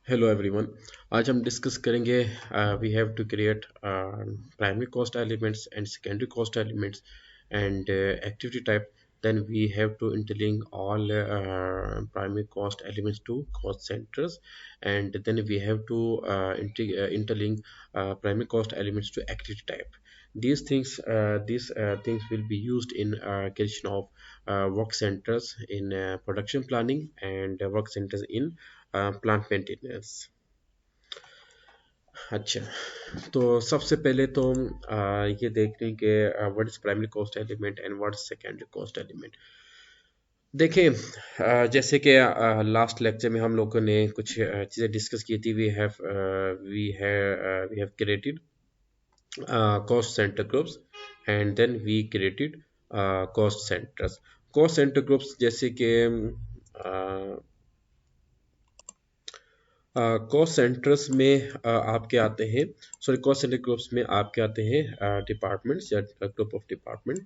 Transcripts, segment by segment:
Hello everyone. आज हम discuss करेंगे we have to create primary cost elements and secondary cost elements and activity type. Then we have to interlink all primary cost elements to cost centers, and then we have to interlink primary cost elements to activity type. These things will be used in creation of work centers in production planning and work centers in plant maintenance. अच्छा, तो सबसे पहले तो ये देख लें कि what is primary cost element and what is secondary cost element. देखें, जैसे कि लास्ट लेक्चर में हम लोगों ने कुछ चीज़ें डिस्कस की थी. We have created cost center groups and then we created cost centers. cost center groups जैसे कि कॉस्ट सेंटर्स में आपके आते हैं, सॉरी कॉस्ट सेंटर ग्रुप्स में आपके आते हैं डिपार्टमेंट्स या ग्रुप ऑफ डिपार्टमेंट,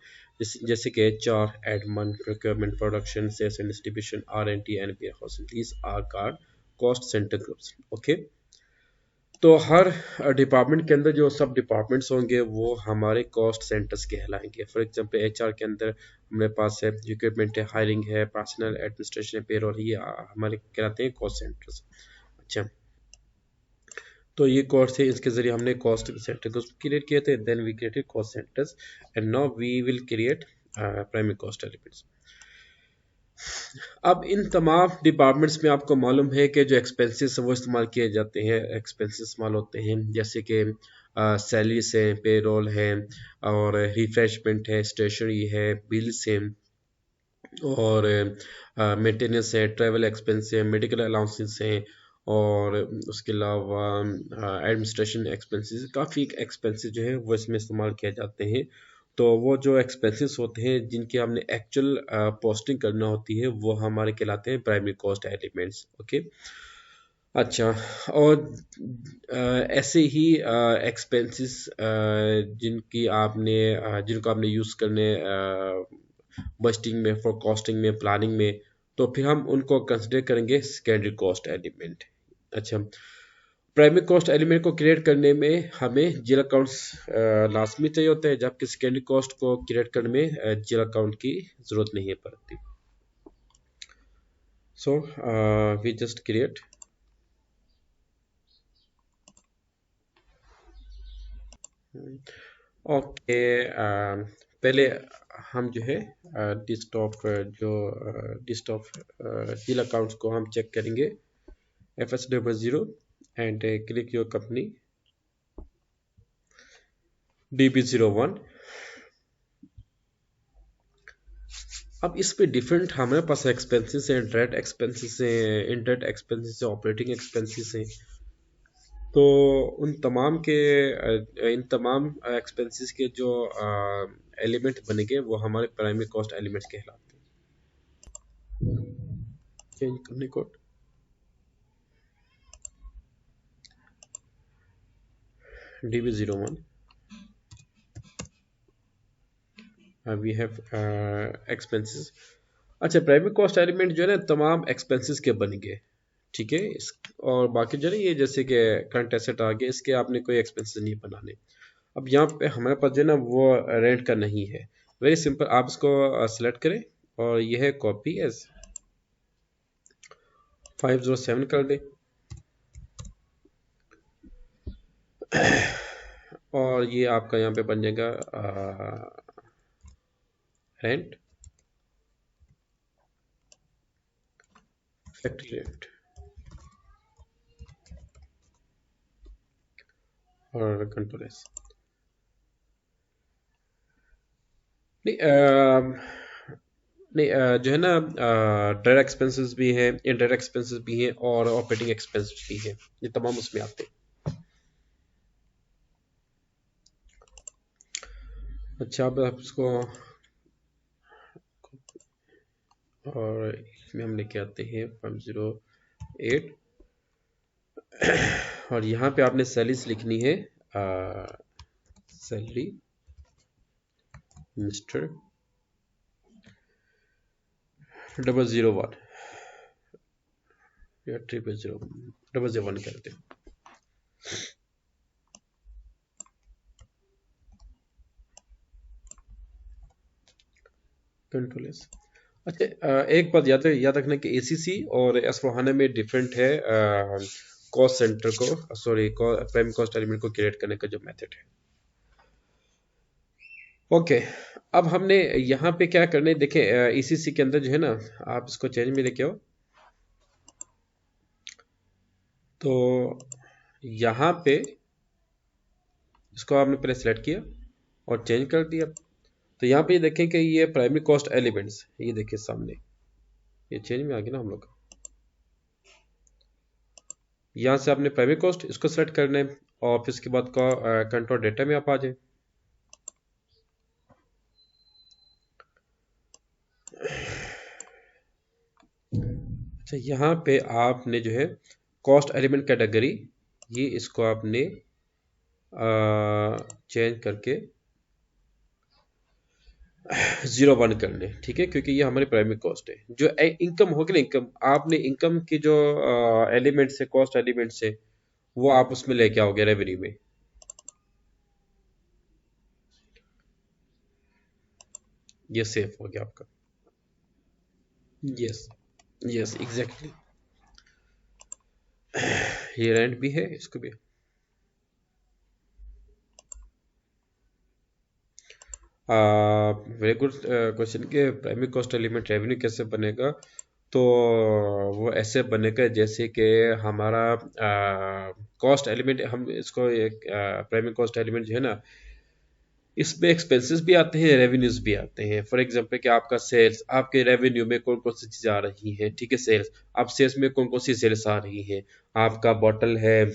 जैसे कि HR, admin, procurement, production, sales and distribution, R and D and warehousing. These are called cost centre groups. Okay, तो हर डिपार्टमेंट के अंदर जो सब डिपार्टमेंट्स होंगे वो हमारे कॉस्ट सेंटर्स कहलाएंगे. फॉर एग्जांपल एचआर के अंदर हमारे पास है रिक्रूटमेंट है, हायरिंग है, पर्सनल एडमिनिस्ट्रेशन है, पेरोल, ये हमारे कहलाते हैं कॉस्ट सेंटर्स. अच्छा, तो ये कोर्स है, इसके जरिए हमने कॉस्ट सेंटर को क्रिएट किए थे. Then we created cost centres and now we will create primary cost elements. अब इन तमाम डिपार्टमेंट्स में आपको मालूम है कि जो एक्सपेंसेस वो इस्तेमाल किए जाते हैं, एक्सपेंसेस इस्तेमाल होते हैं, जैसे कि सैलरीज है, पेरोल है, और रिफ्रेशमेंट है, स्टेशनरी है, बिल्स है, और मेंटेनेंस है, ट्रैवल एक्सपेंस है, मेडिकल अलाउंसेस हैं, और उसके अलावा एडमिनिस्ट्रेशन एक्सपेंसेस. काफ़ी एक्सपेंसेस जो है वो इसमें इस्तेमाल किए जाते हैं. तो वो जो एक्सपेंसेस होते हैं जिनकी हमने एक्चुअल पोस्टिंग करना होती है वो हमारे कहलाते हैं प्राइमरी कॉस्ट एलिमेंट्स. ओके, अच्छा, और ऐसे ही एक्सपेंसेस जिनको आपने यूज़ करने बजटिंग में, फॉर कॉस्टिंग में, प्लानिंग में, तो फिर हम उनको कंसिडर करेंगे सेकेंडरी कॉस्ट एलिमेंट. अच्छा, प्राइमरी कॉस्ट एलिमेंट को क्रिएट करने में हमें जीरो अकाउंट्स लाजमी चाहिए होता है, जबकि सेकेंडरी कॉस्ट को क्रिएट करने में जीरो अकाउंट की ज़रूरत नहीं है पड़ती. So we just create. Okay, पहले हम जो है डिस्टॉप डील अकाउंट्स को हम चेक करेंगे. FS00 and click your company DB01. अब इस पे डिफरेंट हमारे पास एक्सपेंसेस हैं, डायरेक्ट एक्सपेंसेस हैं, इनडायरेक्ट एक्सपेंसेस हैं, ऑपरेटिंग एक्सपेंसेस हैं. तो इन तमाम एक्सपेंसेस के जो एलिमेंट बनेंगे वो हमारे प्राइमरी कॉस्ट एलिमेंट्स कहलाते हैं. चेंज करने को DB01 वी हैव एक्सपेंसेस. अच्छा, प्राइमरी कॉस्ट एलिमेंट जो है ना तमाम एक्सपेंसेस के बनेंगे, ठीक है. और बाकी जो है ये जैसे कि करंट एसेट आ गए, इसके आपने कोई एक्सपेंसेस नहीं बनाने. अब यहाँ पे हमारे पास जो है ना वो रेंट का नहीं है. वेरी सिंपल, आप इसको सेलेक्ट करें और यह है कॉपी एज 507 कर दें, और ये आपका यहाँ पे बन जाएगा रेंट, फैक्ट्री रेंट और कंट्रोल एस. नहीं, जो है ना डायरेक्ट एक्सपेंसेस भी हैं, इनडायरेक्ट एक्सपेंसेस भी हैं, और ऑपरेटिंग एक्सपेंसेस भी हैं. ये तमाम उसमें आते हैं. अच्छा, अब आप इसको, और इसमें हम लेके आते हैं 508, और यहाँ पे आपने सैलरीज लिखनी है. Salary mister 001. या 3.0.0.1 करते हैं। Control S. अच्छा, एक बात याद रखना कि एसीसी और एस4हाना में डिफरेंट है कॉस्ट सेंटर को, सॉरी प्राइम कॉस्ट एलिमेंट को क्रिएट करने का जो मेथड है। ओके, अब हमने यहाँ पे क्या करने देखें, ईसीसी के अंदर जो है ना, आप इसको चेंज में लेके आओ। तो यहाँ पे इसको आपने पहले सेलेक्ट किया और चेंज कर दिया। तो यहाँ पे देखें कि ये प्राइमरी कॉस्ट एलिमेंट्स, ये देखिए सामने ये चेंज में आ गया ना हम लोग। यहाँ से आपने प्राइमरी कॉस्ट इसको सेलेक्ट करना है और फिर इसके बाद का कंट्रोल डेटा में आप आ जाए। अच्छा, यहाँ पे आपने जो है कॉस्ट एलिमेंट कैटेगरी, ये इसको आपने चेंज करके 0.1 कर ले, ठीक है, क्योंकि ये हमारी प्राइमरी कॉस्ट है। जो इनकम होगी ना, इनकम आपने इनकम की जो एलिमेंट्स है, कॉस्ट एलिमेंट्स है, वो आप उसमें लेके आओगे रेवेन्यू में। ये सेफ हो गया आपका। Yes, yes exactly. ये रेंट भी है, इसको भी। वेरी गुड क्वेश्चन के प्राइमरी कॉस्ट एलिमेंट रेवेन्यू कैसे बनेगा। तो वो ऐसे बनेगा जैसे कि हमारा कॉस्ट एलिमेंट, हम इसको एक प्राइमरी कॉस्ट एलिमेंट जो है ना, इसमें एक्सपेंसेस भी आते हैं, रेवेन्यूज भी आते हैं। फॉर एग्जांपल कि आपका सेल्स, आपके रेवेन्यू में कौन कौन सी चीज़ें आ रही हैं, ठीक है, सेल्स, आप सेल्स में कौन कौन सी सेल्स आ रही हैं, आपका बॉटल है,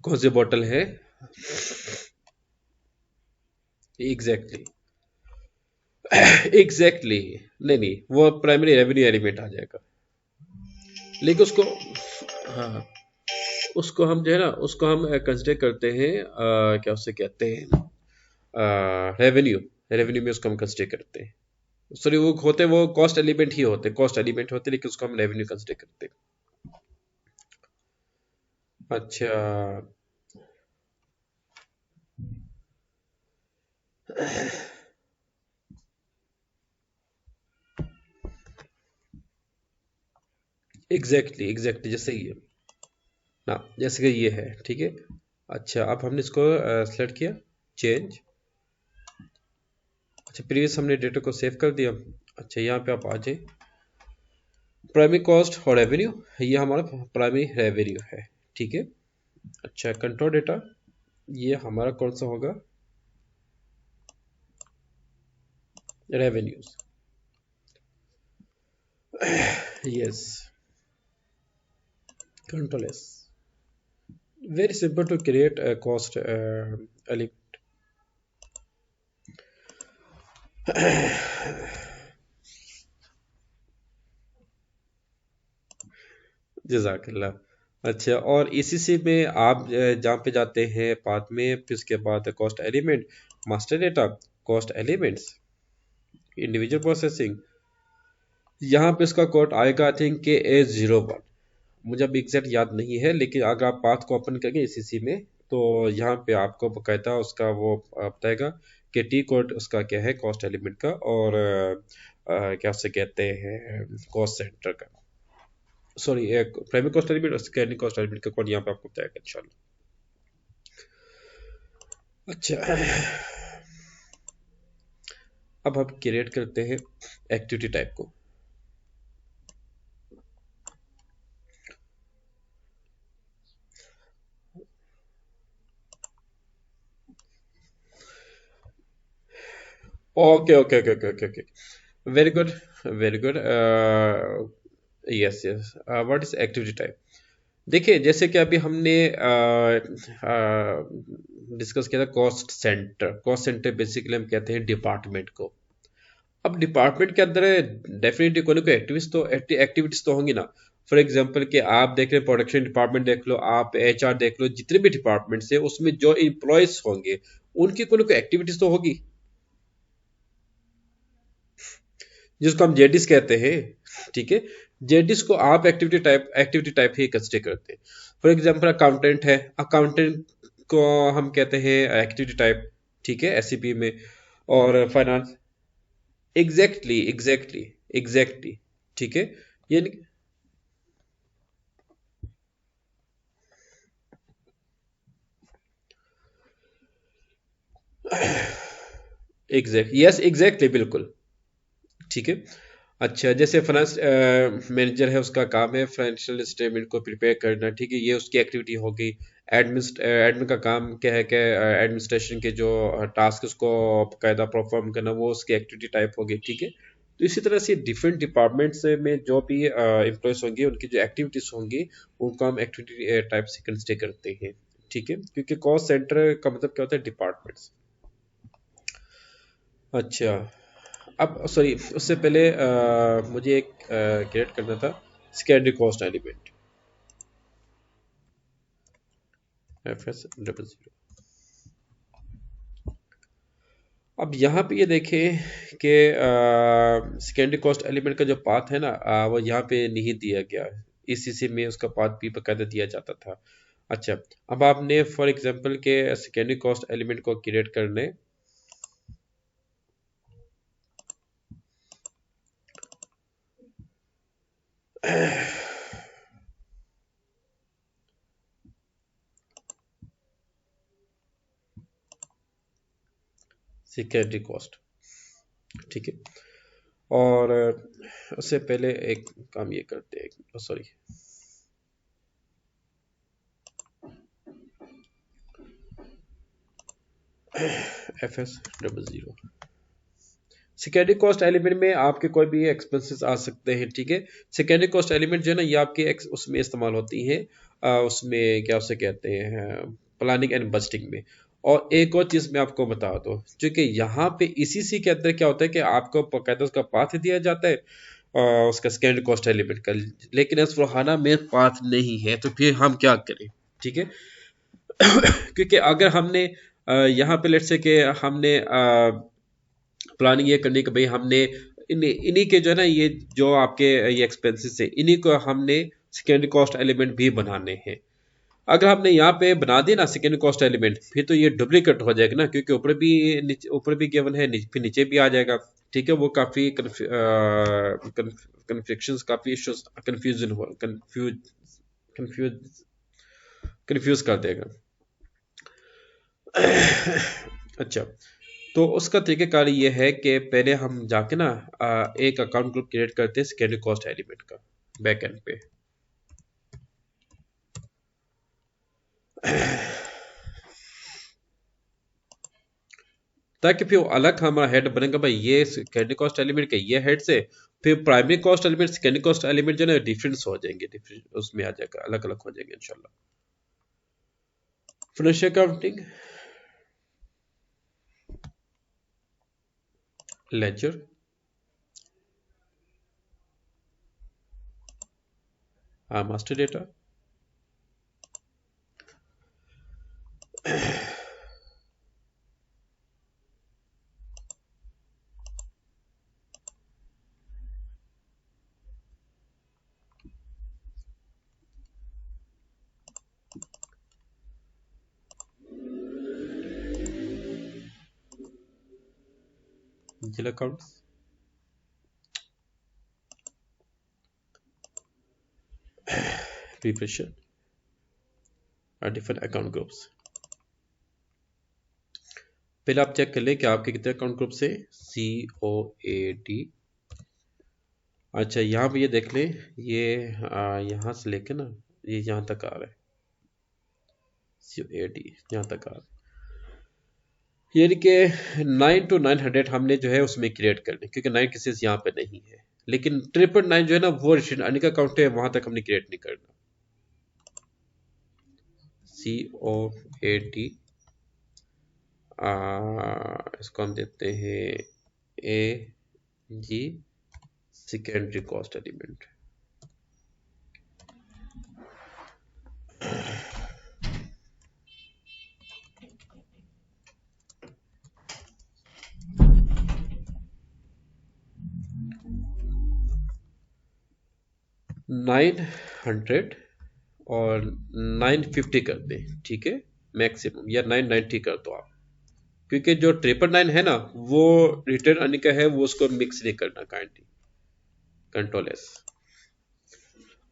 कौन सी बॉटल है, एग्जैक्टली एग्जैक्टली। नहीं नहीं, वो प्राइमरी रेवेन्यू एलिमेंट आ जाएगा, लेकिन उसको, हाँ, उसको हम जो है ना, उसको हम कंसिडर करते हैं क्या उससे कहते हैं, रेवेन्यू, रेवेन्यू में उसको हम कंसिडर करते हैं। सॉरी, वो होते वो कॉस्ट एलिमेंट ही होते, कॉस्ट एलिमेंट होते, लेकिन उसको हम रेवेन्यू कंसिडर करते हैं। अच्छा, एग्जैक्टली एग्जैक्टली, जैसे ये ना, जैसे कि ये है, ठीक है। अच्छा, अब हमने इसको सेलेक्ट किया, चेंज। अच्छा, प्रीवियस हमने डेटा को सेव कर दिया। अच्छा, यहाँ पे आप आ जाए, प्राइमरी कॉस्ट और रेवेन्यू, ये हमारा प्राइमरी रेवेन्यू है, ठीक है। अच्छा, कंट्रोल डेटा, ये हमारा कौन सा होगा, revenues. Yes, control S. Very simple to create a cost element. जजाकल्ला। अच्छा, और इसी में आप जहाँ पे जाते हैं पाथ में, फिर उसके बाद cost element, master data, cost elements, individual processing, यहाँ पे इसका कोड आएगा आई थिंक के A01, मुझे अभी एग्जैक्ट याद नहीं है, लेकिन अगर आप पाथ को ओपन करेंगे इसी में, तो यहाँ पे आपको बकायदा उसका वो बताएगा कि टी कोड उसका क्या है, कॉस्ट एलिमेंट का, और क्या उससे कहते हैं, कॉस्ट सेंटर का, सॉरी प्राइमरी कॉस्ट एलिमेंट और सेकेंडरी कॉस्ट एलिमेंट का कोड यहाँ पे आपको बताएगा इंशाल्लाह। अच्छा, अब हम क्रिएट करते हैं एक्टिविटी टाइप को। Okay okay okay okay okay okay, very good, very good. Yes yes, what is activity type. देखिए, जैसे कि अभी हमने डिस्कस किया था cost centre. Cost centre basically हम कहते हैं डिपार्टमेंट को। अब डिपार्टमेंट के अंदर डेफिनेटली कोई ना कोई एक्टिविटीज तो होंगी ना। फॉर एग्जांपल कि आप देख रहे हैं प्रोडक्शन डिपार्टमेंट देख लो, आप एचआर देख लो, जितने भी डिपार्टमेंट्स है उसमें जो एम्प्लॉयज होंगे उनकी कोई ना कोई एक्टिविटीज तो होगी, जिसको हम जेडीज कहते हैं, ठीक है। जेडीएस को आप एक्टिविटी टाइप ही कंसिडर करते हैं। फॉर एग्जांपल अकाउंटेंट है, अकाउंटेंट को हम कहते हैं एक्टिविटी टाइप, ठीक है, एससीपी में। और फाइनेंस, एग्जैक्टली, ठीक है। यानी एग्जैक्टली बिल्कुल, ठीक है। अच्छा, जैसे फाइनेंस मैनेजर है, उसका काम है फाइनेंशियल स्टेटमेंट को प्रिपेयर करना, ठीक है, ये उसकी एक्टिविटी होगी। एडमिन का काम क्या है कि एडमिनिस्ट्रेशन के जो टास्क उसको कायदा परफॉर्म करना, वो उसकी एक्टिविटी टाइप होगी, ठीक है। तो इसी तरह से डिफरेंट डिपार्टमेंट्स में जो भी एम्प्लॉयज होंगे, उनकी जो एक्टिविटीज होंगी, उनको हम एक्टिविटी टाइप से कंसिडर करते हैं, ठीक है, क्योंकि कॉस्ट सेंटर का मतलब क्या होता है, डिपार्टमेंट्स। अच्छा, अब सॉरी, उससे पहले मुझे एक क्रिएट करना था, सेकेंडरी कॉस्ट एलिमेंट, FS00। अब यहाँ पे ये देखें कि सेकेंडरी कॉस्ट एलिमेंट का जो पाथ है ना, वो यहाँ पे नहीं दिया गया है। ECC में उसका पाथ भी बकायदा दिया जाता था। अच्छा, अब आपने फॉर एग्जांपल के सेकेंडरी कॉस्ट एलिमेंट को क्रिएट करने, सेकेंडरी कॉस्ट, ठीक है। और उससे पहले एक काम ये करते हैं, sorry, FS00। Secondary cost element में आपके कोई भी एक्सपेंसेस आ सकते हैं, ठीक है। सेकेंडरी कॉस्ट एलिमेंट जो है ना, ये आपके उसमें इस्तेमाल होती है, उसमें क्या उसे कहते हैं, प्लानिंग एंड बजटिंग में। और एक और चीज मैं आपको बता दूं, क्योंकि यहाँ पे ECC के अंदर क्या होता है कि आपको बकायदा उसका पाथ दिया जाता है, उसका सेकेंडरी कॉस्ट एलिमेंट का, लेकिन एस4हाना में पाथ नहीं है, तो फिर हम क्या करें, ठीक है। क्योंकि अगर हमने यहाँ पे लेट्स से कि हमने प्लानिंग ये करनी कि भाई हमने इन्हीं के जो है ना, ये जो आपके ये एक्सपेंसेस है, इन्हीं को हमने सेकेंडरी कॉस्ट एलिमेंट भी बनाने हैं। अगर आपने यहाँ पे बना दिया ना सेकेंडरी कॉस्ट एलिमेंट, फिर तो ये डुप्लीकेट हो जाएगा ना, क्योंकि ऊपर भी गिवन है, फिर नीचे भी आ जाएगा, ठीक है। वो काफी कन्फ्यूजन, काफी इश्यूज, कंफ्यूजन हो कंफ्यूज कंफ्यूज कर देगा। अच्छा, तो उसका तरीकेकार ये है कि पहले हम जाके ना एक अकाउंट ग्रुप क्रिएट करते हैं सेकेंडरी कॉस्ट एलिमेंट का बैक एंड पे। ताकि फिर अलग हमारा हेड बनेगा, भाई ये सेकेंडरी कॉस्ट एलिमेंट के ये हेड से, फिर primary cost element, secondary cost element जो है ना, डिफरेंस हो जाएंगे, डिफरेंट उसमें आ जाएगा, अलग अलग हो जाएंगे इंशाल्लाह। Financial accounting, ledger, master data, GL accounts, preparation और डिफरेंट अकाउंट ग्रुप्स। पहले आप चेक कर लें कि आपके कितने अकाउंट ग्रुप से, COAD। अच्छा, यहाँ पे ये देख लें, ये यहाँ से लेके ना, ये यहाँ तक आ रहा है, COAD यहाँ तक आ रहा है। यानी कि 9 to 900 हमने जो है उसमें क्रिएट करने, क्योंकि 9 केसेस यहाँ पे नहीं है, लेकिन 999 जो है ना, वो रेजिडेंट का अकाउंट है, वहां तक हमने क्रिएट नहीं करना। COAD, इसको हम देते हैं AG, सेकेंडरी कॉस्ट एलिमेंट। 900 और 950 कर दें, ठीक है, मैक्सिमम, या 990 कर दो आप, क्योंकि जो 999 है ना वो रिटर्न आने का है, वो उसको मिक्स नहीं करना, काइंडली कंट्रोल एस।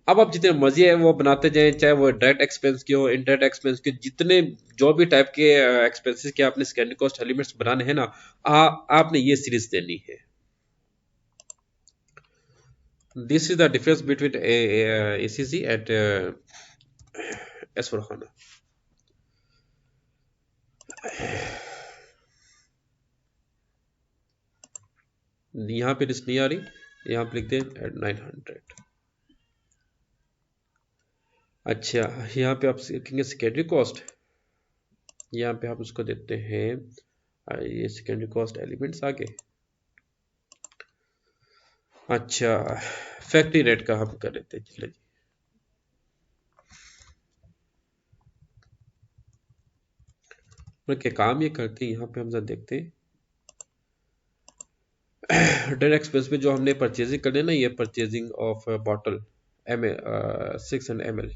अब आप जितने मर्जी है वो बनाते जाएं, चाहे वो डायरेक्ट एक्सपेंस के हो, इनडायरेक्ट एक्सपेंस के, जितने जो भी टाइप के एक्सपेंसेस के आपने स्कैनिंग कॉस्ट एलिमेंट्स बनाने हैं ना, आपने ये सीरीज देनी है। This is the difference between ACC and S/4HANA। यहाँ पे लिस्ट नहीं आ रही, यहाँ पे लिखते हैं एट 900। अच्छा, यहाँ पे आप लिखेंगे सेकेंडरी कॉस्ट, यहाँ पे आप उसको देते हैं ये सेकेंडरी कॉस्ट एलिमेंट्स आगे। अच्छा, फैक्ट्री रेट का हम कर लेते हैं, चलिए जी। क्या काम ये करते हैं, यहाँ पे हम जरा देखते हैं। डायरेक्ट एक्सपेंस में जो हमने परचेजिंग करने ना, ये purchasing of bottle ML 600 ml।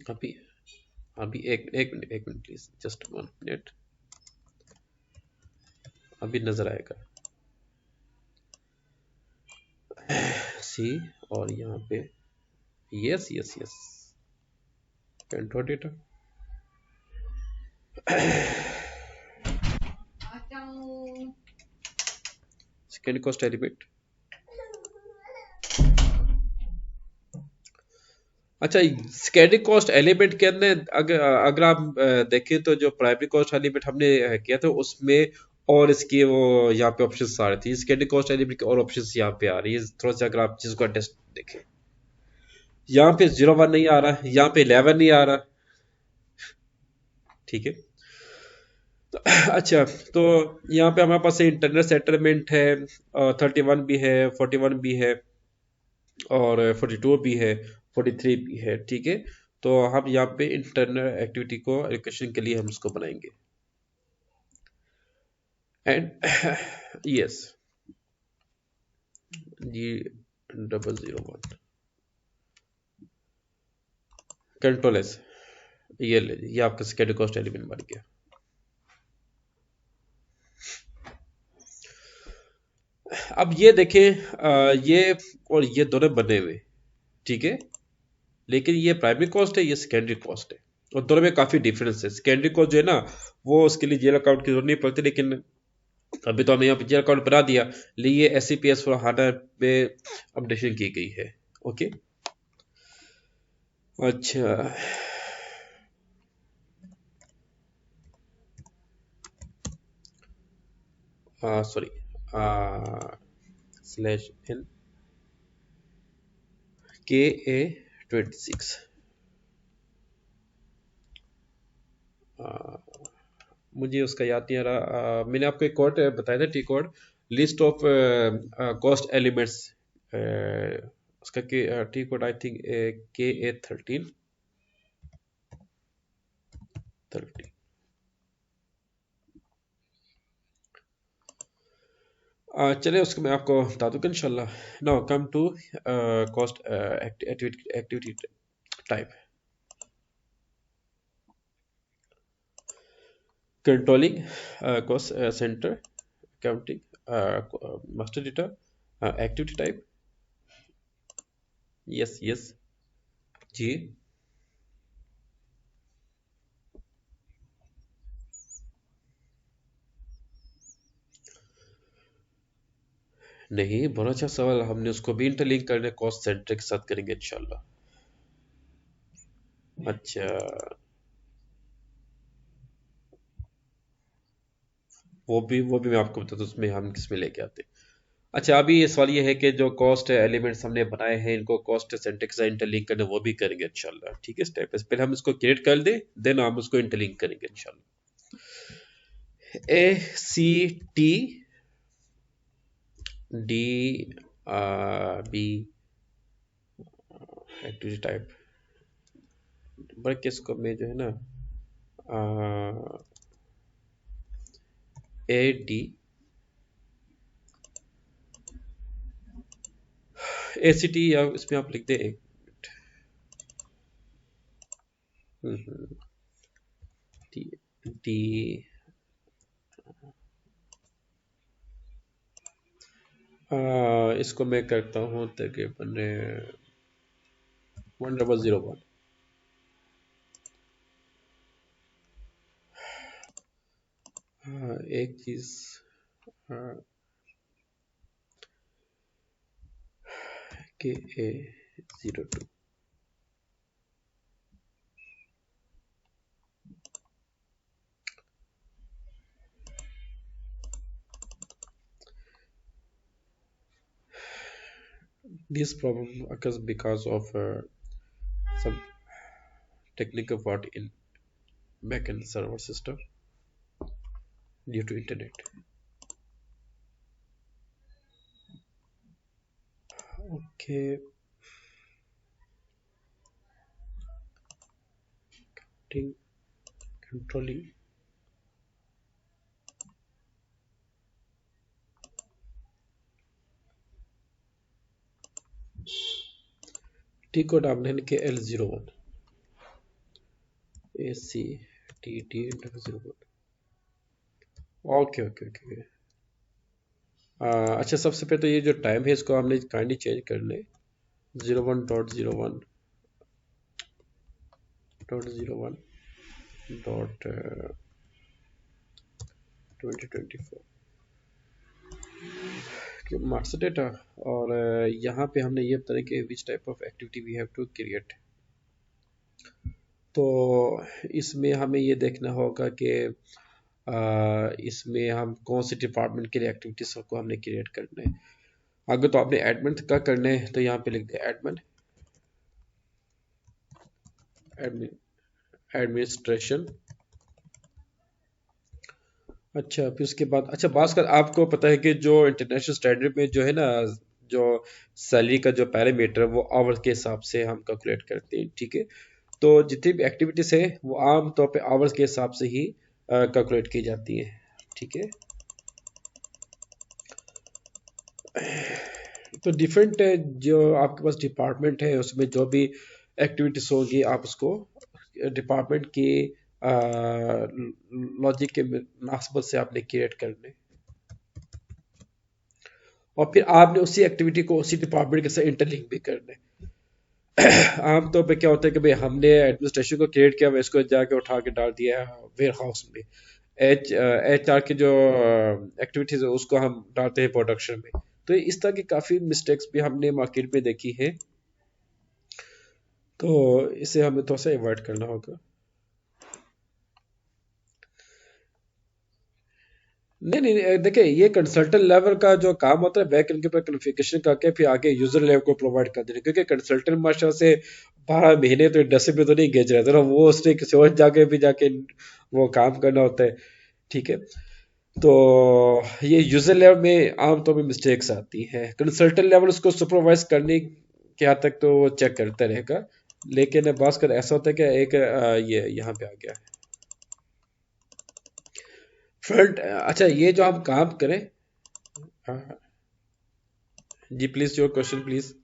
अभी अभी एक मिनट प्लीज, जस्ट 1 मिनट, अभी नजर आएगा। सी, और यहाँ पे yes yes yes, control data, second cost element. अच्छा, सेकेंडरी कॉस्ट एलिमेंट के अंदर अगर अगर आप देखें तो जो प्राइमरी कॉस्ट एलिमेंट हमने किया था उसमें, और इसकी वो यहाँ पे ऑप्शन आ रही थी, सेकेंडरी कॉस्ट एलिमेंट की और ऑप्शन यहाँ पे आ रही है, थोड़ा सा अगर आप चीज को टेस्ट देखें, यहाँ पे 01 नहीं आ रहा, यहाँ पे 11 नहीं आ रहा, ठीक है। तो अच्छा, तो यहाँ पे हमारे पास इंटरनल सेटलमेंट है, 31 भी है, 41 भी है, और 42 भी है, 43 भी है, ठीक है। तो हम यहाँ पे इंटरनल एक्टिविटी को एलोकेशन के लिए हम इसको बनाएंगे, and yes G001 control S, ये ले, ये आपका स्केड्यूल कॉस्ट एलिमेंट बन गया। अब ये देखें, ये और ये दोनों बने हुए, ठीक है, लेकिन ये प्राइमरी कॉस्ट है, ये सेकेंडरी कॉस्ट है, और दोनों में काफी डिफरेंस है। सेकेंडरी कॉस्ट जो है ना, वो उसके लिए जेल अकाउंट की जरूरत नहीं पड़ती, लेकिन अभी तो हमने यहाँ पे जेल अकाउंट बना दिया, लिए SAP S/4HANA में अपडेशन की गई है, ओके। अच्छा, सॉरी, /n KA26, मुझे उसका याद नहीं आ रहा, मैंने आपको एक कोड बताया था, T code, list of cost elements, उसका T code I think KA13 30। चलिए, उसको मैं आपको बता दूंगा इंशाल्लाह। Now come to cost activity type, controlling cost centre, accounting, master data, activity type, yes yes जी। नहीं, बहुत अच्छा सवाल, हमने उसको भी इंटरलिंक करने कॉस्ट सेंटर के साथ करेंगे इंशाल्लाह। अच्छा, वो भी मैं आपको बताता हूँ उसमें हम किस में लेके आते हैं। अच्छा, अभी ये सवाल ये है कि जो कॉस्ट एलिमेंट्स हमने बनाए हैं, इनको कॉस्ट सेंटर के साथ इंटरलिंक करने, वो भी करेंगे इंशाल्लाह, ठीक है। स्टेप बाय पहले हम इसको क्रिएट कर दें, देन हम उसको इंटरलिंक करेंगे इंशाल्लाह। ACTDB एक्टिविटी टाइप ब्रेक इसको मैं जो है ना AD ACT या इसमें आप लिख दें डी डी इसको मैं करता हूँ तकरीबन 1001। एक चीज के A02 this problem occurs because of some technical fault in backend server system due to internet. Okay, controlling T code आपने लिखे L01 ACTT01। Okay okay okay. अच्छा, सबसे पहले तो ये जो टाइम है इसको हमने काइंडली चेंज कर ले 01.01.2024 मार्क्स डेटा। और यहाँ पे हमने ये बताया कि which type of activity we have to create. तो इसमें हमें ये देखना होगा कि इसमें हम कौन से डिपार्टमेंट के लिए एक्टिविटीज को हमने क्रिएट करना है। अगर तो आपने एडमिन का करना है तो यहाँ पे लिख दे एडमिनिस्ट्रेशन। अच्छा, फिर उसके बाद अच्छा भास्कर, आपको पता है कि जो इंटरनेशनल स्टैंडर्ड में जो है ना, जो सैलरी का जो पैरामीटर वो आवर्स के हिसाब से हम कैलकुलेट करते हैं, ठीक है। तो जितनी भी एक्टिविटीज है वो आम तौर पे आवर्स के हिसाब से ही कैलकुलेट की जाती है, ठीक है। तो डिफरेंट जो आपके पास डिपार्टमेंट है उसमें जो भी एक्टिविटीज होगी आप उसको डिपार्टमेंट की लॉजिक के मुनासबत से आपने क्रिएट करने, और फिर आपने उसी एक्टिविटी को उसी डिपार्टमेंट के साथ इंटरलिंक भी करने। आमतौर पे क्या होता है कि भाई हमने एडमिनिस्ट्रेशन को क्रिएट किया, इसको जाके उठा के डाल दिया वेयर हाउस में। HR की जो एक्टिविटीज है उसको हम डालते हैं प्रोडक्शन में। तो इस तरह की काफ़ी मिस्टेक्स भी हमने मार्केट में देखी है, तो इसे हमें थोड़ा सा अवॉइड करना होगा। नहीं नहीं, देखिए ये कंसल्टेंट लेवल का जो काम होता है बैक एंड के ऊपर कॉन्फ़िगरेशन करके फिर आगे यूजर लेवल को प्रोवाइड कर देना, क्योंकि कंसल्टेंट माशा से 12 महीने तो इंडस्ट्री में तो नहीं गेज रहता ना, वो उसने किसी और जाके भी जाके वो काम करना होता है, ठीक है। तो ये यूजर लेवल में आमतौर पर मिस्टेक्स आती हैं। कंसल्टेंट लेवल उसको सुपरवाइज करने के हद तक तो वो चेक करता रहेगा, लेकिन बात कर ऐसा होता है कि एक ये यहाँ पे आ गया फ्रंट। अच्छा, ये जो हम काम करें, हाँ, जी प्लीज योर क्वेश्चन प्लीज।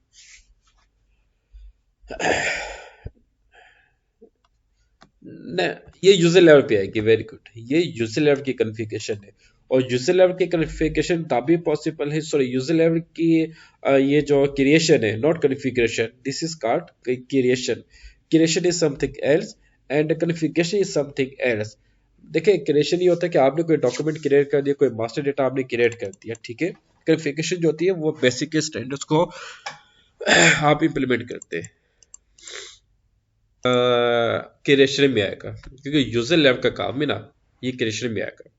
न, ये यूजर लेवल पे आएगी, वेरी गुड। ये यूजर लेवल की कॉन्फ़िगरेशन है, और यूजर लेवल की कॉन्फ़िगरेशन तभी पॉसिबल है, सॉरी यूजर लेवल की ये जो क्रिएशन है, not configuration, this is called creation. Creation is something else and configuration is something else. देखिए, क्रिएशन ये होता है कि आपने कोई डॉक्यूमेंट क्रिएट कर दिया, कोई मास्टर डेटा आपने क्रिएट कर दिया, ठीक है। कॉन्फ़िगरेशन जो होती है वो बेसिक स्टैंडर्ड्स को आप इंप्लीमेंट करते हैं, क्रिएशन में आएगा, क्योंकि यूजर लेवल का काम है ना, ये क्रिएशन में आएगा।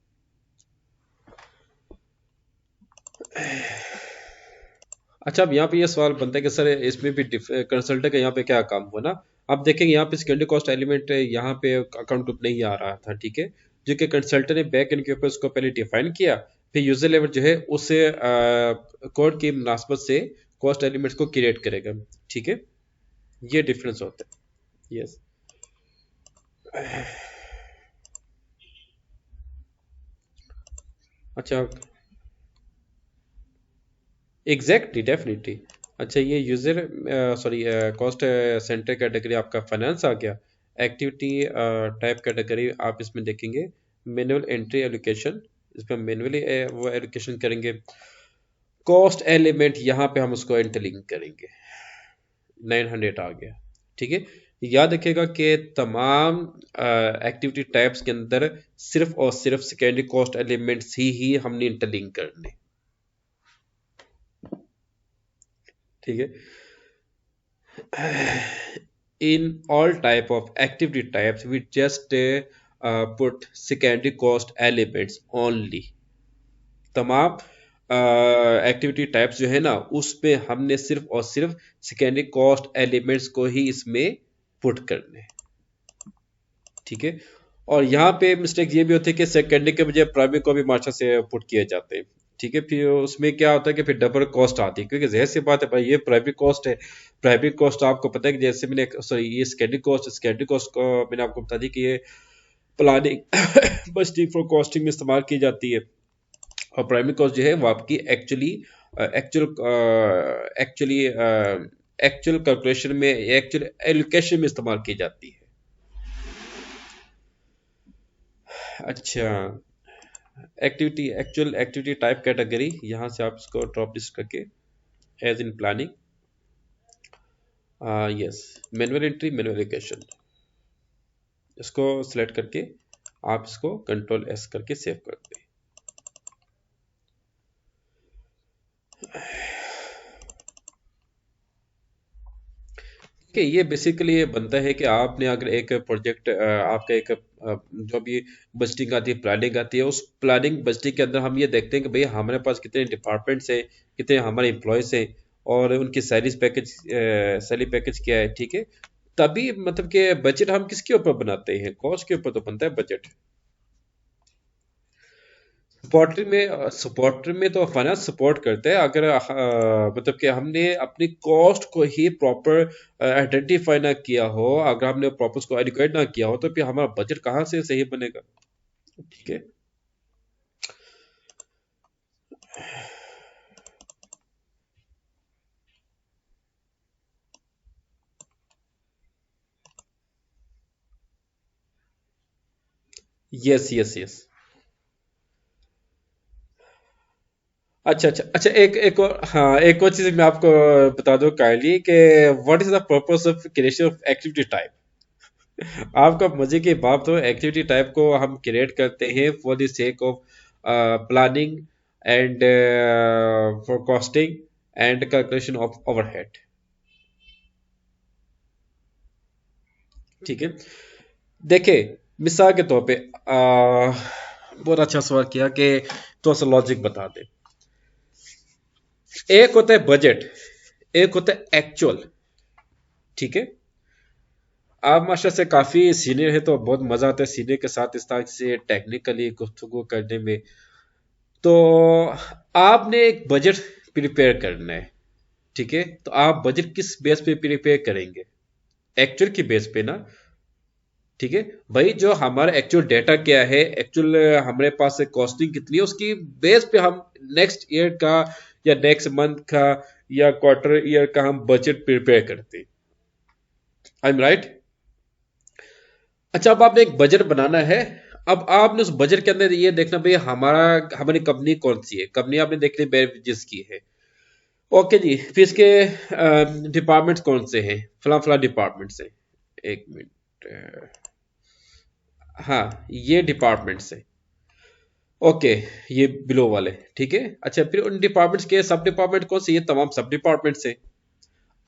अच्छा, अब यहाँ पे ये सवाल बनता है कि सर इसमें भी कंसल्टेंट का यहाँ पे क्या काम हुआ ना। आप देखेंगे यहाँ पे सेकेंडरी कॉस्ट एलिमेंट यहाँ पे अकाउंट ग्रुप नहीं आ रहा था, ठीक है, जो कि कंसल्टेंट ने बैक एंड के ऊपर उसको पहले डिफाइन किया, फिर यूजर लेवल जो है उसे कोड की मुनासबत से कॉस्ट एलिमेंट्स को क्रिएट करेगा, ठीक है। ये डिफरेंस होता है, यस। अच्छा, एग्जैक्टली, डेफिनेटली। अच्छा, ये user sorry cost centre category आपका फाइनेंस आ गया। एक्टिविटी टाइप कैटेगरी आप इसमें देखेंगे मैनुअल एंट्री एलोकेशन, इसमें मैनुअली वो एलोकेशन करेंगे। कॉस्ट एलिमेंट यहाँ पे हम उसको इंटरलिंक करेंगे, 900 आ गया। ठीक है, याद रखिएगा कि तमाम एक्टिविटी टाइप्स के अंदर सिर्फ और सिर्फ सेकेंडरी कॉस्ट एलिमेंट्स ही हमने इंटरलिंक करने। ठीक है, in all type of activity types we just put secondary cost elements only। तमाम एक्टिविटी टाइप्स जो है ना उसमें हमने सिर्फ और सिर्फ सेकेंडरी कॉस्ट एलिमेंट्स को ही इसमें पुट करने। ठीक है, और यहाँ पे मिस्टेक ये भी होती है कि सेकेंडरी के बजाय प्राइमरी को भी मार्शल से पुट किए जाते हैं। ठीक है, फिर उसमें क्या होता है कि फिर डबल कॉस्ट आती है, क्योंकि जाहिर सी बात है भाई ये प्राइमरी कॉस्ट है। प्राइमरी कॉस्ट आपको पता है कि जैसे मैंने सॉरी ये सेकेंडरी कॉस्ट को मैंने आपको बता दी कि ये प्लानिंग बजटिंग फॉर कॉस्टिंग में इस्तेमाल की जाती है, और प्राइमरी कॉस्ट जो है वो आपकी एक्चुअली एक्चुअल कैलकुलेशन में एक्चुअल एलोकेशन में इस्तेमाल की जाती है। अच्छा, एक्चुअल एक्टिविटी टाइप कैटेगरी यहाँ से आप इसको ड्रॉप लिस्ट करके as in planning, yes, manual entry manual allocation, इसको सिलेक्ट करके आप इसको कंट्रोल एस करके सेव कर दें। ये बेसिकली ये बनता है कि आपने अगर एक प्रोजेक्ट आपका एक जो भी बजटिंग आती है प्लानिंग आती है, उस प्लानिंग बजटिंग के अंदर हम ये देखते हैं कि भाई हमारे पास कितने डिपार्टमेंट्स हैं, कितने हमारे एम्प्लॉयज हैं, और उनकी सैलरी पैकेज क्या है। ठीक है, तभी मतलब कि बजट हम किसके ऊपर बनाते हैं, कॉस्ट के ऊपर तो बनता है बजट। सपोर्टर में तो फाइनेंस सपोर्ट करते हैं, अगर मतलब कि हमने अपनी कॉस्ट को ही प्रॉपर आइडेंटिफाई ना किया हो, अगर हमने प्रॉपर उसको एडुकेट ना किया हो, तो फिर हमारा बजट कहाँ से सही बनेगा। ठीक है, यस यस यस। अच्छा अच्छा अच्छा, एक और, हाँ, एक और चीज मैं आपको बता दूं काइंडली कि what is the purpose of creation of activity type. आपका मजे की बात, तो एक्टिविटी टाइप को हम क्रिएट करते हैं for the sake of planning and for costing and calculation of overhead. ठीक है, देखिए, मिसाल के तौर पे बहुत अच्छा सवाल किया कि तो सा लॉजिक बता दे। एक होता है बजट, एक होता है एक्चुअल। ठीक है, आप माशा से काफी सीनियर है तो बहुत मजा आता है सीनियर के साथ इस तरह से टेक्निकली गुफ्तगू करने में। तो आपने एक बजट प्रिपेयर करना है। ठीक है, तो आप बजट किस बेस पे प्रिपेयर करेंगे, एक्चुअल की बेस पे ना। ठीक है भाई, जो हमारा एक्चुअल डेटा क्या है, एक्चुअल हमारे पास कॉस्टिंग कितनी है, उसकी बेस पे हम नेक्स्ट ईयर का या नेक्स्ट मंथ का या क्वार्टर ईयर का हम बजट प्रिपेयर करते हैं। I am right. अच्छा, अब आपने एक बजट बनाना है। अब आपने उस बजट के अंदर ये देखना भाई हमारी कंपनी कौन सी है। कंपनी आपने देख ली बेवरेजेस की है, ओके जी। फिर इसके डिपार्टमेंट्स कौन से हैं, फला फला डिपार्टमेंट से। एक मिनट, हाँ, ये डिपार्टमेंट्स है, ओके, ये बिलो वाले। ठीक है, अच्छा, फिर उन डिपार्टमेंट्स के सब डिपार्टमेंट कौन से, ये तमाम सब डिपार्टमेंट्स है।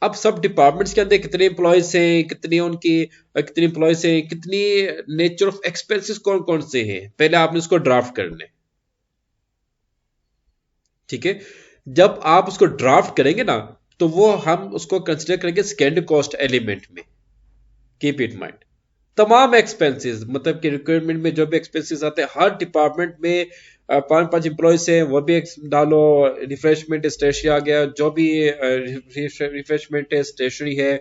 अब सब डिपार्टमेंट्स के अंदर कितने एम्प्लॉयज हैं, कितनी उनकी कितनी एम्प्लॉयज हैं, कितनी नेचर ऑफ एक्सपेंसेस कौन कौन से हैं, पहले आपने उसको ड्राफ्ट करने। ठीक है, जब आप उसको ड्राफ्ट करेंगे ना, तो वो हम उसको कंसिडर करेंगे सेकेंडरी कॉस्ट एलिमेंट में। कीप इट माइंड, तमाम एक्सपेंसेस मतलब कि रिक्वायरमेंट में जो भी एक्सपेंसेस आते हैं हर डिपार्टमेंट में, पांच पांच एम्प्लॉयज हैं वो भी डालो। रिफ्रेशमेंट स्टेशनरी आ गया, जो भी रिफ्रेशमेंट है स्टेशनरी है,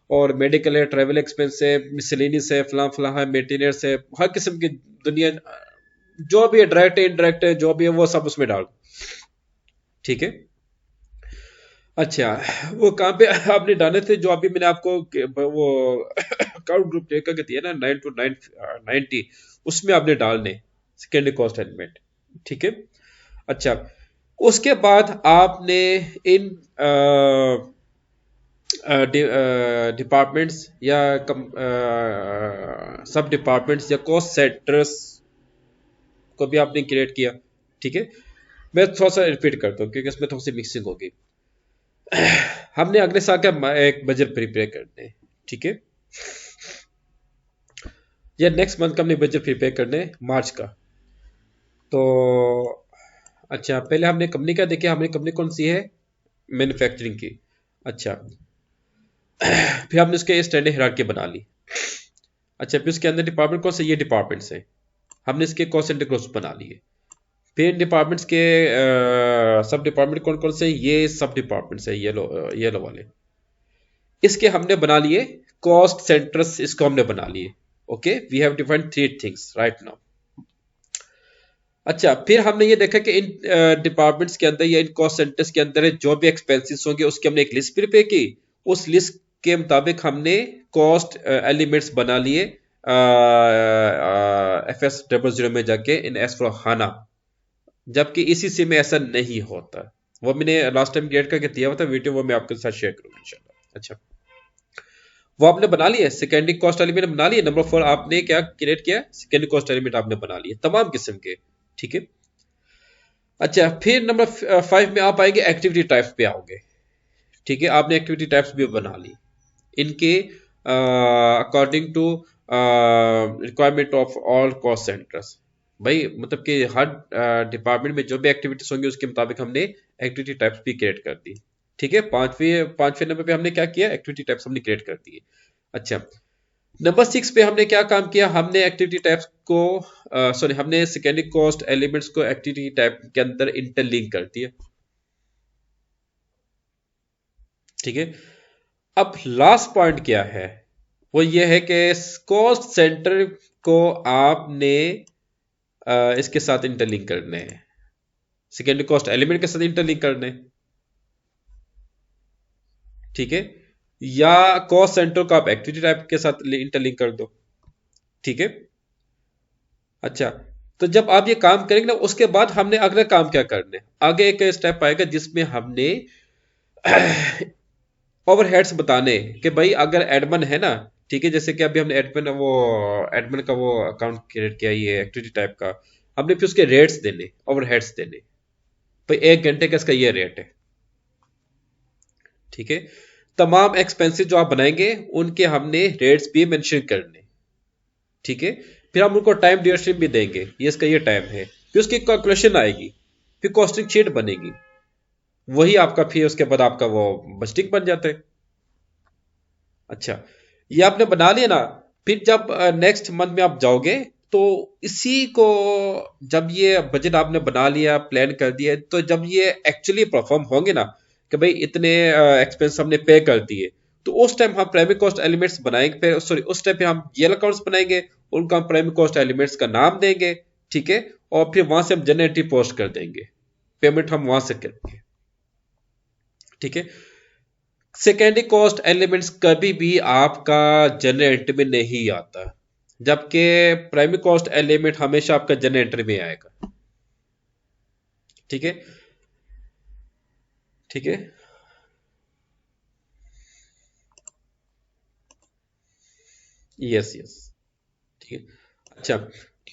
और मेडिकल है, ट्रैवल एक्सपेंस है, मिसलेनियस है, फलां फलां है, मेंटेनेंस है, हर किस्म की दुनिया जो भी है, डायरेक्ट है इनडायरेक्ट है, जो भी है वो सब उसमें डाल। ठीक है। अच्छा, वो कहाँ पे आपने डाले थे जो अभी मैंने आपको वो अकाउंट ग्रुप देखा कहती है ना 9 to 990, उसमें आपने डालने सेकेंडरी कॉस्ट एलिमेंट। ठीक है। अच्छा, उसके बाद आपने इन डिपार्टमेंट्स या सब डिपार्टमेंट्स या कॉस्ट सेंटर्स को भी आपने क्रिएट किया। ठीक है। मैं थोड़ा सा रिपीट करता हूँ क्योंकि इसमें थोड़ी सी मिक्सिंग होगी। हमने अगले साल का एक बजट प्रिपेयर करने हैं। ठीक है। या नेक्स्ट मंथ का हमने बजट प्रिपेयर करने हैं, मार्च का। तो अच्छा, पहले हमने कंपनी का देखिए, हमारी कंपनी कौन सी है, मैन्युफैक्चरिंग की। अच्छा, फिर हमने उसके स्टैंडर्ड हायरार्की बना ली। अच्छा, फिर उसके अंदर डिपार्टमेंट कौन से, ये डिपार्टमेंट्स हैं, हमने इसके कॉस्ट सेंटर ग्रुप्स बना लिए। फिर इन डिपार्टमेंट्स के सब डिपार्टमेंट कौन कौन से, ये सब डिपार्टमेंट्स है, येलो वाले, इसके हमने बना लिए कॉस्ट सेंटर्स, इसको हमने बना लिए। Okay, we have defined 3 things right now. अच्छा, फिर हमने ये देखा कि इन डिपार्टमेंट्स के अंदर या इन कॉस्ट सेंटर्स के अंदर जो भी एक्सपेंसेस होंगे उसकी हमने एक लिस्ट प्रिपेयर की। उस लिस्ट के मुताबिक हमने कॉस्ट एलिमेंट्स बना लिए FS00 में जाके इन S/HANA, जबकि ECC में ऐसा नहीं होता। वो मैंने लास्ट टाइम क्रिएट करके दिया हुआ था वीडियो, वो मैं आपके साथ शेयर करूंगा इंशाल्लाह। अच्छा, वो आपने बना लिया, सेकेंडरी कॉस्ट एलिमेंट बना लिए। नंबर 4 आपने क्या क्रिएट किया, सेकेंडरी कॉस्ट एलिमेंट आपने बना लिए तमाम किस्म के। ठीक है। अच्छा, फिर नंबर 5 में आप आएंगे, एक्टिविटी टाइप्स पे आओगे। ठीक है, आपने एक्टिविटी टाइप्स भी बना ली इनके according to requirement of all cost centres. भाई मतलब कि हर डिपार्टमेंट में जो भी एक्टिविटीज होंगी उसके मुताबिक हमने एक्टिविटी टाइप्स भी क्रिएट कर दी। ठीक है। पांचवें नंबर पे हमने क्या किया, एक्टिविटी टाइप्स हमने क्रिएट कर दिए। अच्छा, नंबर 6 पे हमने क्या काम किया, हमने एक्टिविटी टाइप्स को सॉरी हमने सेकेंडरी कॉस्ट एलिमेंट्स को एक्टिविटी टाइप के अंदर इंटरलिंक कर दिया। ठीक है। अब लास्ट पॉइंट क्या है, वो ये है कि कॉस्ट सेंटर को आपने इसके साथ इंटरलिंक करने हैं, सेकेंडरी कॉस्ट एलिमेंट के साथ इंटरलिंक करने। ठीक है। या कॉस्ट सेंटर को आप एक्टिविटी टाइप के साथ इंटरलिंक कर दो। ठीक है। अच्छा, तो जब आप ये काम करेंगे ना, उसके बाद हमने अगला काम क्या करने, आगे एक स्टेप आएगा जिसमें हमने ओवरहेड्स बताने कि भाई अगर एडमिन है ना, ठीक है, जैसे कि अभी हमने एडमिन का वो अकाउंट क्रिएट किया, ये एक्टिविटी टाइप का, हमने फिर उसके रेट्स देने, ओवरहेड्स देने, भाई 1 घंटे का इसका ये रेट है। ठीक है। तमाम एक्सपेंसेस जो आप बनाएंगे उनके हमने रेट्स भी मेंशन करने। ठीक है। फिर हम उनको टाइम ड्यूरेशन भी देंगे, ये इसका ये टाइम है, फिर उसकी कैलकुलेशन आएगी, फिर कॉस्टिंग शीट बनेगी, वही आपका फिर उसके बाद आपका वो बजटिंग बन जाता है। अच्छा, ये आपने बना लिया ना, फिर जब नेक्स्ट मंथ में आप जाओगे तो इसी को, जब ये बजट आपने बना लिया, प्लान कर दिया, तो जब ये एक्चुअली परफॉर्म होंगे ना कि भाई इतने एक्सपेंस हमने पे कर दिए, तो उस टाइम हम प्राइमरी कॉस्ट एलिमेंट्स बनाएंगे, फिर सॉरी उस टाइम पे हम जीएल अकाउंट्स बनाएंगे, उनको हम प्राइमरी कॉस्ट एलिमेंट्स का नाम देंगे। ठीक है। और फिर वहां से हम जनरेटरी पोस्ट कर देंगे, पेमेंट हम वहां से करेंगे। ठीक है। सेकेंडरी कॉस्ट एलिमेंट्स कभी भी आपका जनरल एंट्री में नहीं आता, जबकि प्राइमरी कॉस्ट एलिमेंट हमेशा आपका जनरल एंट्री में आएगा। ठीक है। ठीक है। Yes yes. ठीक है। अच्छा,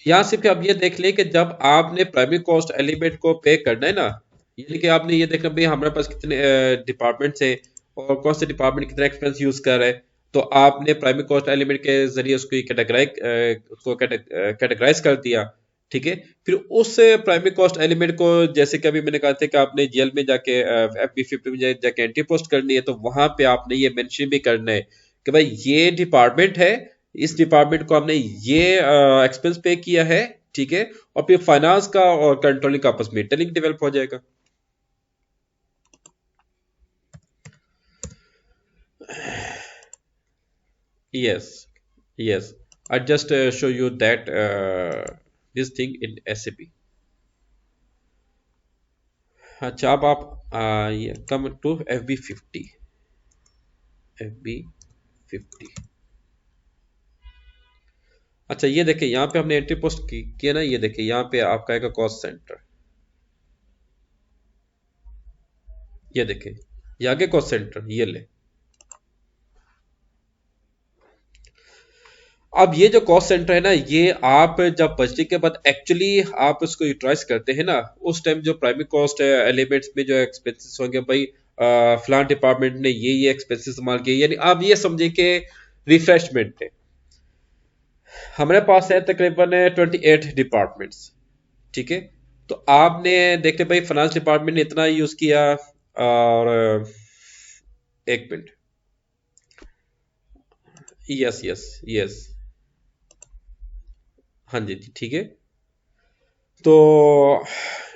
यहां से फिर आप ये देख लें कि जब आपने प्राइमरी कॉस्ट एलिमेंट को पे करना है ना, यानी कि आपने ये देखना भाई हमारे पास कितने डिपार्टमेंट्स हैं और कौन से डिपार्टमेंट कितना एक्सपेंस यूज कर रहा है, तो आपने प्राइमरी कॉस्ट एलिमेंट के जरिए उसको कैटेगराइज कर दिया। ठीक है। फिर उस प्राइमरी कॉस्ट एलिमेंट को, जैसे कि अभी मैंने कहा था कि आपने जीएल में जाके FB50 में जाके एंट्री पोस्ट करनी है, तो वहां पे आपने ये मेंशन भी करना है कि भाई ये डिपार्टमेंट है, इस डिपार्टमेंट को हमने ये एक्सपेंस पे किया है। ठीक है। और फिर फाइनेंस का और कंट्रोलिंग का आपस में इंटरलिंक डेवलप हो जाएगा। Yes, yes. I just show you that this thing in SAP. अच्छा अब आप ये कम टू FB50 FB50। अच्छा ये देखिए यहाँ पे हमने एंट्री पोस्ट किया ना, ये देखिए यहाँ पे आपका आएगा कॉस्ट सेंटर। ये देखिए ये आगे कॉस्ट सेंटर, ये ले। अब ये जो कॉस्ट सेंटर है ना, ये आप जब बजटिंग के बाद एक्चुअली आप उसको यूटिलाइज करते हैं ना, उस टाइम जो प्राइमरी कॉस्ट एलिमेंट्स में जो एक्सपेंसेस होंगे भाई, फलान डिपार्टमेंट ने ये एक्सपेंसेस इस्तेमाल किए, यानी आप ये समझे कि रिफ्रेशमेंट है। हमारे पास है तकरीबन 28 डिपार्टमेंट्स, ठीक है। तो आपने देखते भाई फाइनेंस डिपार्टमेंट ने इतना यूज किया, और एक मिनट, यस यस यस, हाँ जी ठीक है। तो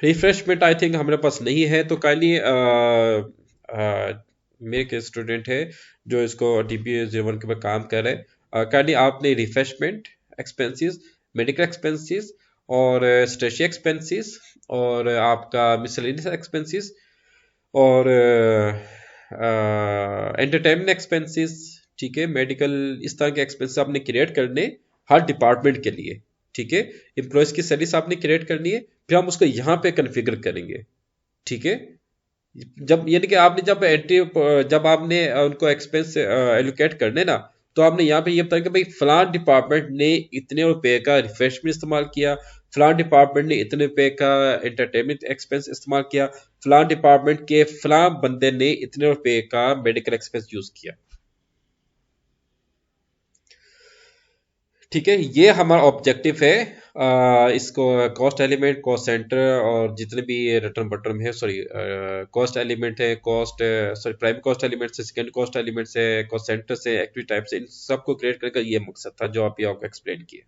रिफ्रेशमेंट आई थिंक हमारे पास नहीं है, तो काइंडली मेरे के स्टूडेंट है जो इसको DP01 के ऊपर काम कर रहे हैं, काइंडली आपने रिफ्रेशमेंट एक्सपेंसेस, मेडिकल एक्सपेंसेस, और स्टेशनरी एक्सपेंसेस, और आपका मिसलेनियस एक्सपेंसेस, और एंटरटेनमेंट एक्सपेंसेस, ठीक है, मेडिकल, इस तरह के एक्सपेंसेस आपने क्रिएट करने हर डिपार्टमेंट के लिए, ठीक है। एम्प्लॉयज की सैलरीज आपने क्रिएट करनी है, फिर हम उसको यहाँ पे कन्फिगर करेंगे, ठीक है। जब यानी कि आपने जब एंट्री, जब आपने उनको एक्सपेंस एलोकेट करने ना, तो आपने यहाँ पे ये बताया कि भाई फलान डिपार्टमेंट ने इतने रुपए का रिफ्रेशमेंट इस्तेमाल किया, फलान डिपार्टमेंट ने इतने रुपए का एंटरटेनमेंट एक्सपेंस इस्तेमाल किया, फलान डिपार्टमेंट के फलान बंदे ने इतने रुपए का मेडिकल एक्सपेंस यूज किया, ठीक है। ये हमारा ऑब्जेक्टिव है। इसको कॉस्ट एलिमेंट, कॉस्ट सेंटर, और जितने भी रिटर्न बटन है, सॉरी कॉस्ट एलिमेंट है, cost, sorry primary cost element से, सेकंड कॉस्ट एलिमेंट से, कॉस्ट सेंटर से, एक्टिविटी टाइप से, इन सबको क्रिएट करके ये मकसद था जो आप ये आपको एक्सप्लेन किया।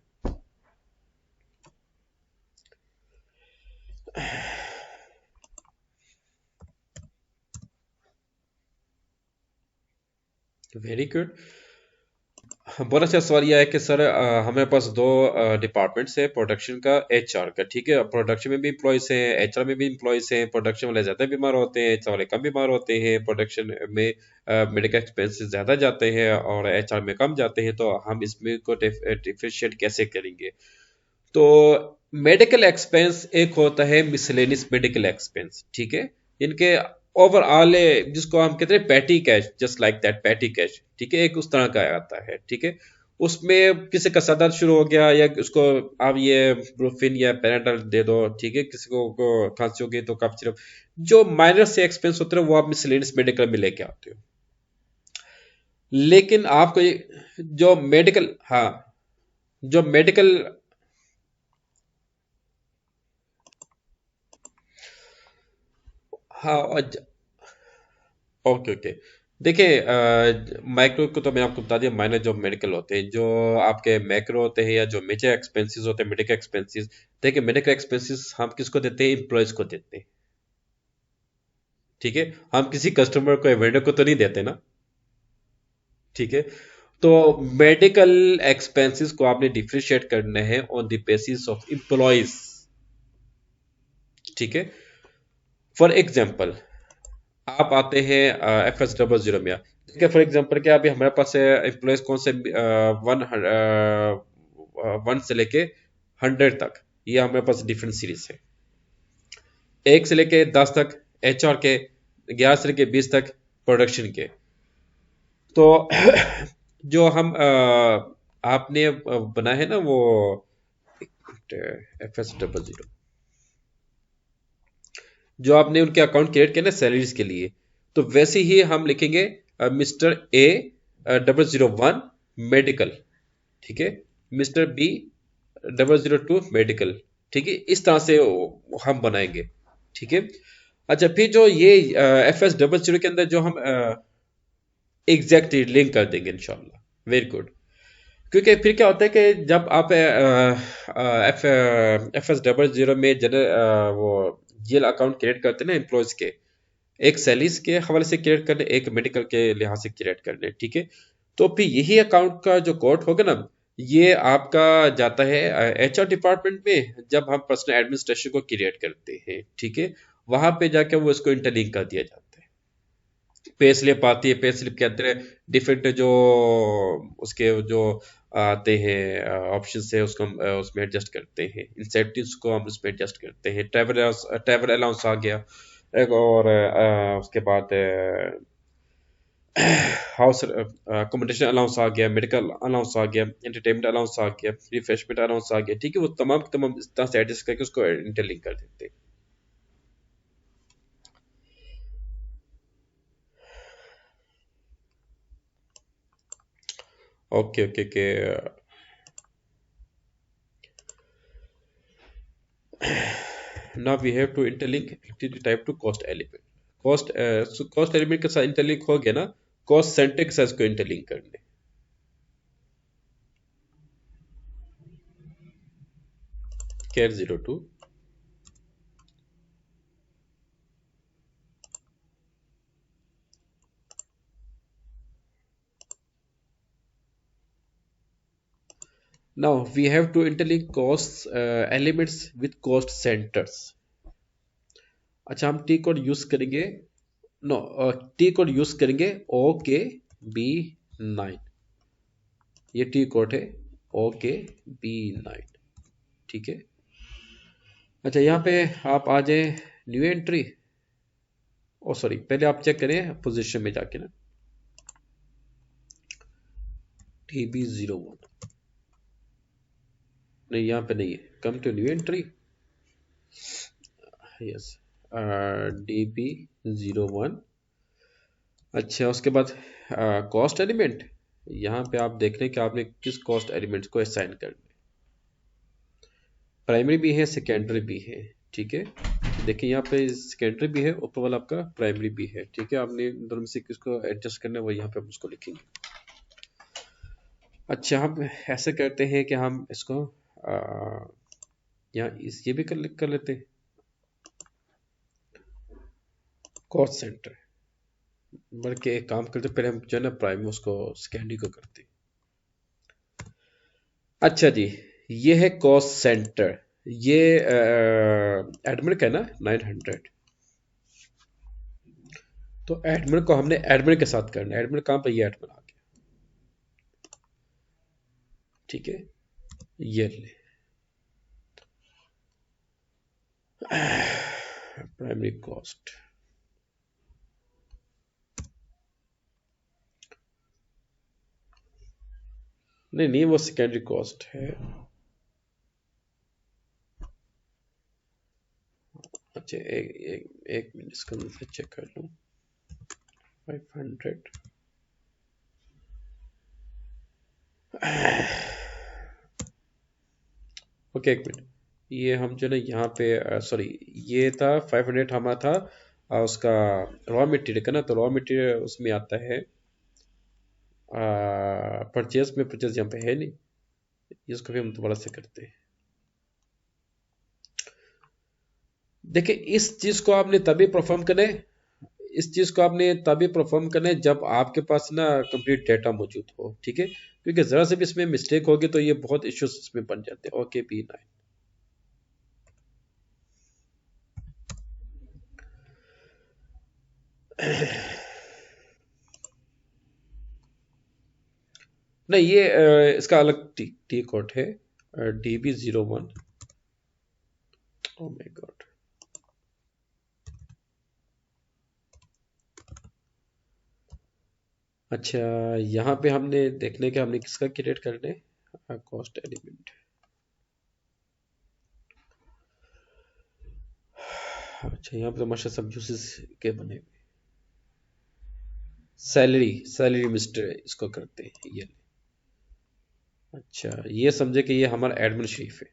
Very good. बहुत अच्छा सवाल यह है कि सर हमारे पास दो डिपार्टमेंट्स है, प्रोडक्शन का, HR का, ठीक है। प्रोडक्शन में भी इम्प्लॉयज हैं, HR में भी इम्प्लॉयज हैं। प्रोडक्शन वाले ज़्यादा बीमार होते हैं, HR वाले कम बीमार होते हैं। प्रोडक्शन में मेडिकल एक्सपेंसेस ज़्यादा जाते हैं और HR में कम जाते हैं, तो हम इसमें को डिफरेंशिएट कैसे करेंगे? तो मेडिकल एक्सपेंस एक होता है मिसलेनियस मेडिकल एक्सपेंस, ठीक है। इनके ओवरऑल जिसको हम कहते हैं petty cash, just like that petty cash, ठीक है, एक उस तरह का आता है, ठीक है। उसमें किसी का सर दर्द शुरू हो गया, या उसको आप ये ब्रूफिन या पैराडॉल दे दो, ठीक है। किसी को खांसी हो गई तो कफ सिरप, जो माइनर से एक्सपेंस होते हैं वो आप मिसलेनियस मेडिकल में लेके आते हो। लेकिन आपको जो मेडिकल, हाँ, जो मेडिकल, हाँ, ओके ओके। देखिए माइक्रो को तो मैं आपको बता दिया, माइनर जो मेडिकल होते हैं, जो आपके मैक्रो होते हैं या जो मेजर एक्सपेंसेस होते हैं, मेडिकल एक्सपेंसेस। देखिए मेडिकल एक्सपेंसेस हम किसको देते हैं? एम्प्लॉयज को देते हैं, ठीक है। हम किसी कस्टमर को या वेंडर को तो नहीं देते ना, ठीक है। तो मेडिकल एक्सपेंसेस को आपने डिफरेंशिएट करना है on the basis of employees, ठीक है। फॉर एग्जाम्पल आप आते हैं FS00 में, ठीक है। फॉर एग्जांपल क्या, अभी हमारे पास एम्प्लॉयज कौन से, वन से लेके 100 तक, ये हमारे पास डिफरेंट सीरीज है। 1 से लेके 10 तक HR के, 11 से लेके 20 तक प्रोडक्शन के। तो जो हम आपने बना है ना वो FS00, जो आपने उनके अकाउंट क्रिएट किया ना सैलरीज के लिए, तो वैसे ही हम लिखेंगे मिस्टर A001 मेडिकल, ठीक है। मिस्टर B002 मेडिकल, ठीक है। इस तरह से हम बनाएंगे, ठीक है। अच्छा फिर जो ये FS00 के अंदर जो हम एग्जैक्टली लिंक कर देंगे इंशाल्लाह, वेरी गुड। क्योंकि फिर क्या होता है कि जब आप FS00 में जनरल वो जीएल अकाउंट क्रिएट करते हैं ना एम्प्लॉयज के, एक सैलरीज के हवाले से क्रिएट करने, एक मेडिकल के लिहाज से क्रिएट करने, ठीक है। तो फिर यही अकाउंट का जो कोड होगा ना, ये आपका जाता है एचआर डिपार्टमेंट में, जब हम पर्सनल एडमिनिस्ट्रेशन को क्रिएट करते हैं, ठीक है, वहां पे जाके वो इसको इंटरलिंक कर दिया जाता है। पे स्लिप आती है, पे स्लिप के अंदर डिफरेंट जो उसके जो आते हैं ऑप्शन है, उसको हम उसमें एडजस्ट करते हैं, इंसेंटिव्स को हम उसमें एडजस्ट करते हैं, ट्रैवल अलाउंस आ गया, और उसके बाद हाउस अकोमोडेशन अलाउंस आ गया, मेडिकल अलाउंस आ गया, एंटरटेनमेंट अलाउंस आ गया, रिफ्रेशमेंट अलाउंस आ गया, ठीक है, वो तमाम तमाम इस तरह से एडजस्ट करके उसको इंटरलिंक कर देते हैं। Okay okay okay. Now we have to interlink activity type to cost element. Cost element के साथ इंटरलिंक हो गया ना, कॉस्ट सेंटर के साथ इसको इंटरलिंक करने। कैर 02। Now we have to interlink cost elements with cost centers। अच्छा, हम टी कोड यूज करेंगे, नो, टी कोड यूज करेंगे OKB9। ये टी कोड है OKB9, ठीक है। अच्छा, यहाँ पे आप आ जाए न्यू एंट्री, ओ सॉरी, पहले आप चेक करें पोजीशन में जाके ना, TB01, नहीं यहाँ पे नहीं है, come to new entry, yes, DB01। अच्छा, उसके बाद कॉस्ट एलिमेंट, यहाँ पे आप देख रहे हैं कि आपने किस कॉस्ट एलिमेंट को असाइन करना है। प्राइमरी भी है, सेकेंडरी भी है, ठीक है। देखिए यहाँ पे सेकेंडरी भी है, ऊपर वाला आपका प्राइमरी भी है, ठीक है। आपने दोनों में से किसको एडजस्ट करना है वो यहाँ पे हम उसको लिखेंगे। अच्छा, हम ऐसे करते हैं कि हम इसको यहाँ ये भी कर लेते हैं, कॉस्ट सेंटर, बल्कि एक काम करते पहले हम जो है ना प्राइम उसको सेकेंडरी को करते। अच्छा जी, ये है कॉस्ट सेंटर, ये एडमिन का है ना 900। तो एडमिन को हमने एडमिन के साथ करना है। एडमिन कहाँ पे, ये एडमिन आ गया, ठीक है, ये ले प्राइमरी कॉस्ट, नहीं नहीं, वो सेकेंडरी कॉस्ट है। अच्छा, एक मिनट, इसको मैं चेक कर लूँ। 500, ओके, एक मिनट, ये हम जो ना यहाँ पे सॉरी, ये था 500 हमारा था उसका रॉ मटेरियल का ना, तो रॉ मटेरियल उसमें आता है परचेज में, परचेज यहाँ पे है नहीं, इसको भी हम दोबारा से करते हैं। देखिए, इस चीज को आपने तभी परफॉर्म करना है, इस चीज को आपने तभी परफॉर्म करना है जब आपके पास ना कंप्लीट डेटा मौजूद हो, ठीक है, क्योंकि जरा से भी इसमें मिस्टेक होगी तो ये बहुत इश्यूज इसमें बन जाते हैं। ओके B9, नहीं ये इसका अलग टी कोड है, DB01। ओ माय गॉड, अच्छा, यहाँ पे हमने देखने के हमने किसका क्रिएट करने, कॉस्ट एलिमेंट। अच्छा, यहाँ पे तो माशा सब यूसेस के बने हुए, सैलरी, सैलरी मिस्टर इसको करते हैं ये। अच्छा, ये समझे कि ये हमारा एडमिन शरीफ है,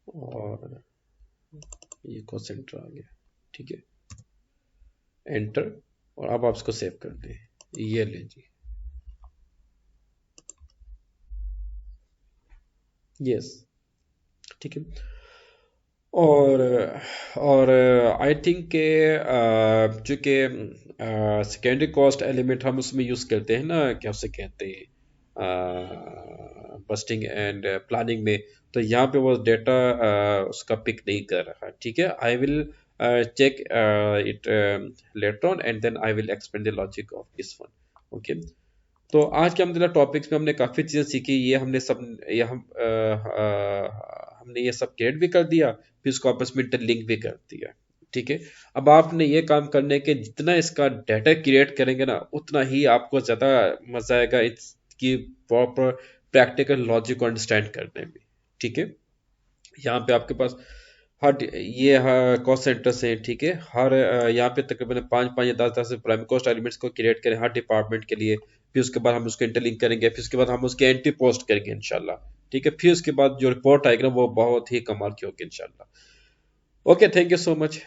और ये कॉस्ट सेंटर आ गया, ठीक है, एंटर, और अब आप इसको सेव कर दें, ये ले जी, यस, ठीक है। और आई थिंक के चूँकि सेकेंडरी कॉस्ट एलिमेंट हम उसमें यूज़ करते हैं ना, क्या उसे कहते हैं, बस्टिंग एंड प्लानिंग में, तो यहाँ पे वो डेटा उसका पिक नहीं कर रहा। ठीक है, I will check it later on and then I will explain the logic of this one. Okay, तो आज के हमने टॉपिक्स में हमने काफ़ी चीज़ें सीखी। ये हमने सब ये हम हमने ये सब क्रिएट भी कर दिया, फिर उसको आपस में इंटरलिंक भी कर दिया। ठीक है, अब आपने ये काम करने के जितना इसका डाटा क्रिएट करेंगे ना, उतना ही आपको ज़्यादा मजा आएगा इसकी प्रॉपर प्रैक्टिकल लॉजिक को अंडरस्टैंड करने में। ठीक है, यहाँ पे आपके पास हर ये कॉस्ट सेंटर्स हैं। ठीक है, हर यहाँ पे तकरीबन 5 5 या 10 10 प्राइम कॉस्ट एलिमेंट्स को क्रिएट करें हर डिपार्टमेंट के लिए। फिर उसके बाद हम उसको इंटरलिंक करेंगे, फिर उसके बाद हम उसके एंट्री पोस्ट करेंगे इंशाल्लाह। ठीक है, फिर उसके बाद जो रिपोर्ट आएगी ना वो बहुत ही कमाल की होगी इंशाल्लाह। Okay, thank you so much.